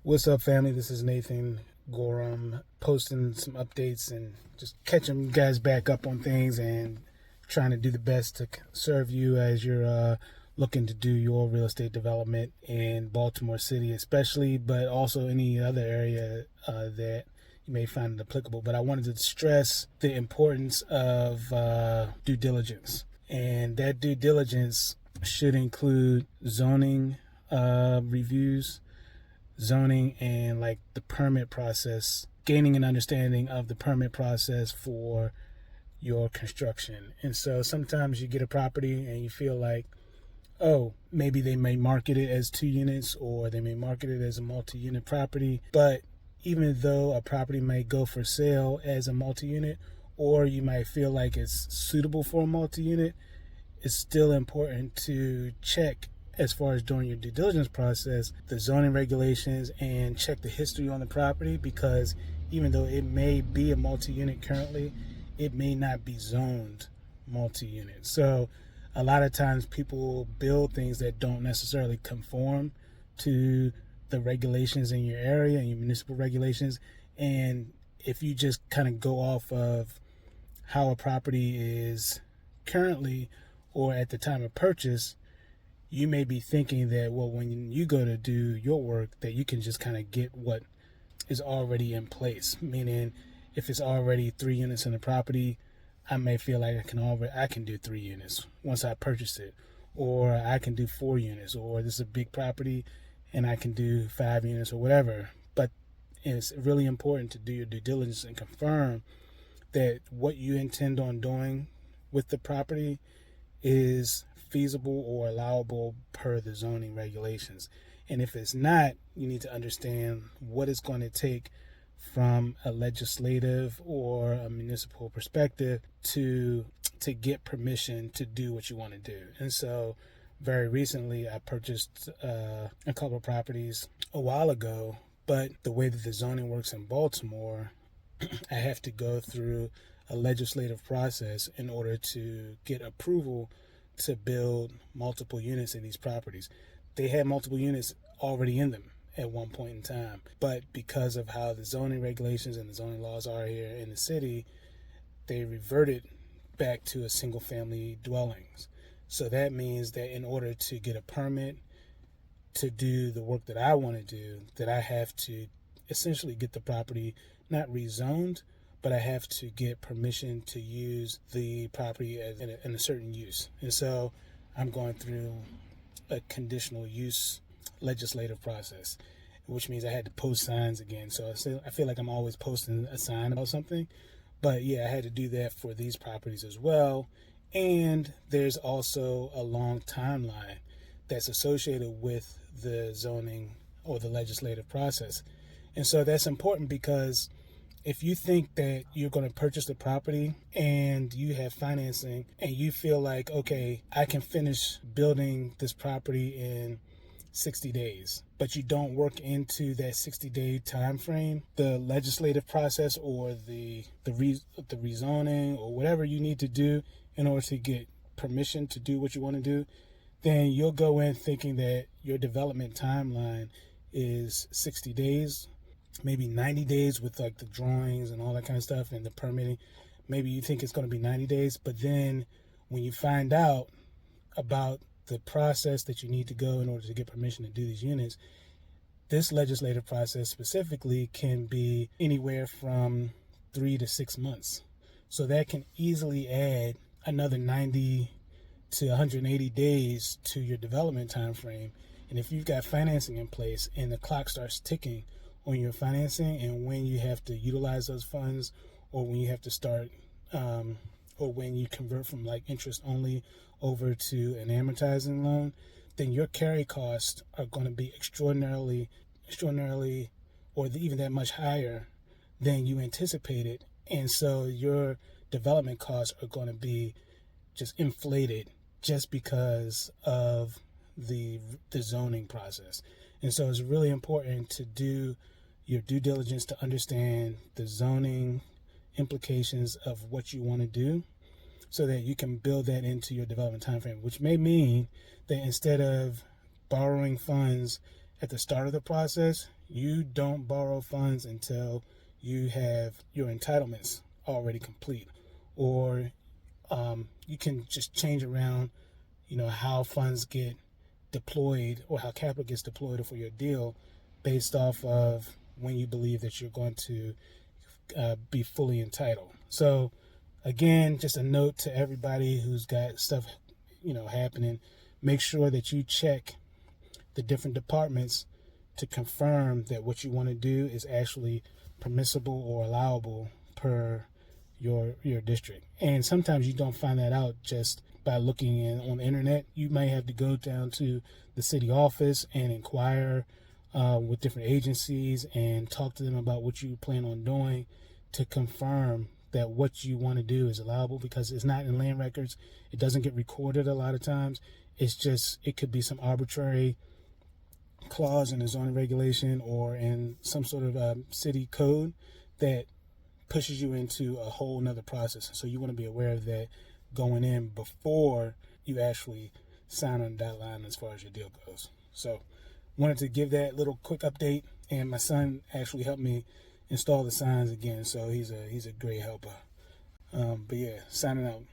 What's up, family? This is Nathan Gorham posting some updates and just catching you guys back up on things and trying to do the best to serve you as you're looking to do your real estate development in Baltimore City, especially, but also any other area that you may find it applicable. But I wanted to stress the importance of due diligence, and that due diligence should include zoning reviews, zoning, and like the permit process, gaining an understanding of the permit process for your construction. And so sometimes you get a property and you feel like, oh, maybe they may market it as 2 units or they may market it as a multi-unit property. But even though a property may go for sale as a multi-unit, or you might feel like it's suitable for a multi-unit, it's still important to check, as far as during your due diligence process, the zoning regulations and check the history on the property, because even though it may be a multi-unit currently, it may not be zoned multi-unit. So a lot of times people build things that don't necessarily conform to the regulations in your area and your municipal regulations. And if you just kind of go off of how a property is currently or at the time of purchase, you may be thinking that, well, when you go to do your work, that you can just kind of get what is already in place. Meaning, if it's already 3 units in the property, I may feel like I can do 3 units once I purchase it, or I can do 4 units, or this is a big property and I can do 5 units or whatever. But it's really important to do your due diligence and confirm that what you intend on doing with the property is feasible or allowable per the zoning regulations. And if it's not, you need to understand what it's going to take from a legislative or a municipal perspective to get permission to do what you want to do. And so very recently I purchased a couple of properties a while ago, but the way that the zoning works in Baltimore, I have to go through a legislative process in order to get approval to build multiple units in these properties. They had multiple units already in them at one point in time, but because of how the zoning regulations and the zoning laws are here in the city, they reverted back to a single family dwellings. So that means that in order to get a permit to do the work that I want to do, that I have to essentially get the property not rezoned, but I have to get permission to use the property in a certain use. And so I'm going through a conditional use legislative process, which means I had to post signs again. So I feel like I'm always posting a sign about something. But yeah, I had to do that for these properties as well. And there's also a long timeline that's associated with the zoning or the legislative process. And so that's important, because if you think that you're going to purchase the property and you have financing and you feel like, okay, I can finish building this property in 60 days, but you don't work into that 60-day time frame, the legislative process or the rezoning or whatever you need to do in order to get permission to do what you want to do, then you'll go in thinking that your development timeline is 60 days, maybe 90 days with like the drawings and all that kind of stuff and the permitting. Maybe you think it's going to be 90 days, but then when you find out about the process that you need to go in order to get permission to do these units, this legislative process specifically can be anywhere from 3 to 6 months. So that can easily add another 90 to 180 days to your development time frame. And if you've got financing in place and the clock starts ticking on your financing and when you have to utilize those funds, or when you have to start or when you convert from like interest only over to an amortizing loan, then your carry costs are going to be extraordinarily or even that much higher than you anticipated. And so your development costs are going to be just inflated just because of the zoning process. And so it's really important to do your due diligence to understand the zoning implications of what you want to do, so that you can build that into your development time frame, which may mean that instead of borrowing funds at the start of the process, you don't borrow funds until you have your entitlements already complete, or you can just change around, how funds get deployed or how capital gets deployed for your deal based off of when you believe that you're going to be fully entitled. So again, just a note to everybody who's got stuff, happening. Make sure that you check the different departments to confirm that what you want to do is actually permissible or allowable per your district. And sometimes you don't find that out just by looking on the internet. You may have to go down to the city office and inquire with different agencies and talk to them about what you plan on doing to confirm that what you want to do is allowable, because it's not in land records. It doesn't get recorded a lot of times. It could be some arbitrary clause in the zoning regulation or in some sort of city code that pushes you into a whole nother process. So you want to be aware of that going in before you actually sign on the dotted line as far as your deal goes. So wanted to give that little quick update, and my son actually helped me install the signs again, so he's a great helper. But yeah, signing out.